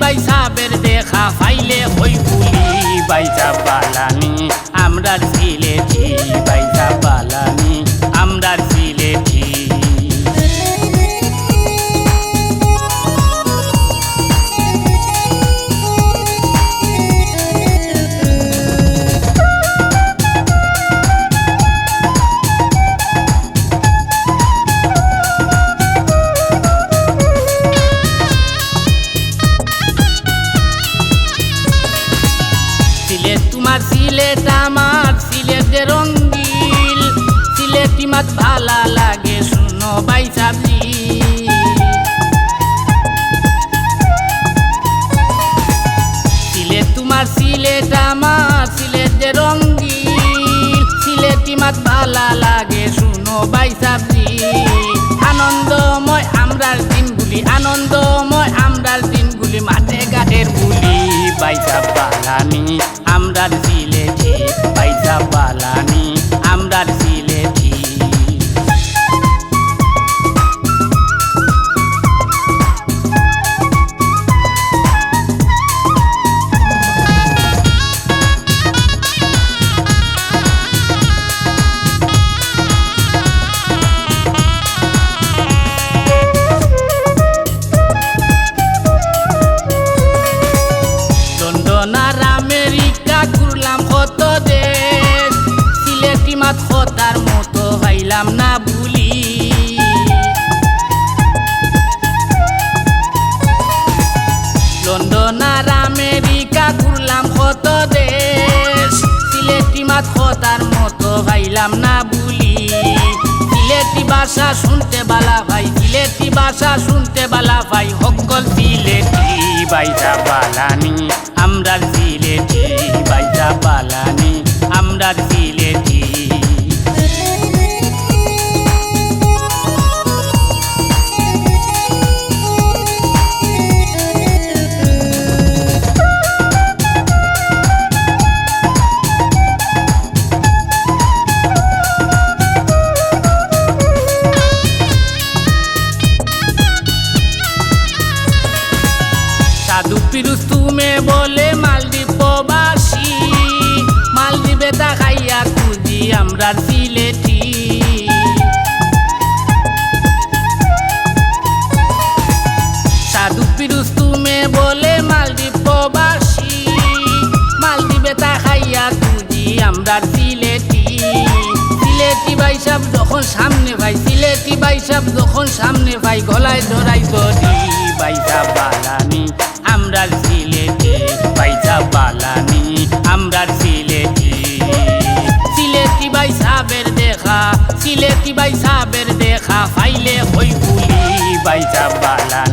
ভাই সাবের দেখা ফাইলে হই বুলি বাইসা বালানি আমরার সিলেটি বাইসা বালানি আমরার সিলেটি সিলেট আমার সিলেটের রঙ্গিল সিলেটি মাত ভালা লাগে শুনো ভাই সাবজি সিলেট তোমার সিলেট আমার সিলেটের রঙ্গিল সিলেটি মাত ভালা লাগে শুনো ভাই সাবজি আনন্দময় আমরার দিনগুলি আনন্দময় আমরার দিনগুলি মাঠে ঘাটের বুলি বাইসা বালানি আমরার সিলেটি বাইসা বালানি আমরার সিলেটি তার মতো ভাইলাম না ভুলি লন্ডন আর আমেরিকা ঘুরলাম কত দেশ সিলেটি মাত তার মতো ভাইলাম না ভুলি সিলেটি ভাষা শুনতে বালা ভাই সিলেটি ভাষা শুনতে বালা ভাই সকল সিলেটি বাইসা বালানি আমরার সিলেটি বাইসা বালানি আমরার সিলেটি পিরুজ তুমি বলে মালদ্বীপ প্রবাসী মালদ্বীপে তা খাইয়া খুঁজি আমরার সিলেটি সাধু পিরুজ তুমি বলে মালদ্বীপ প্রবাসী মালদ্বীপে তা খাইয়া খুঁজি আমরার সিলেটি সিলেটি ভাই সাহেব যখন সামনে ভাই সিলেটি ভাই সাহেব যখন সামনে ভাই গলায় ধরাই ধরি বাইসা বালানি আমরার সিলেটি বাইসা বালানি আমরার সিলেটি সিলেটি ভাই সাবের দেখা সিলেটি ভাই সাবের দেখা ফাইলে হই বুলি বাইসা বালানি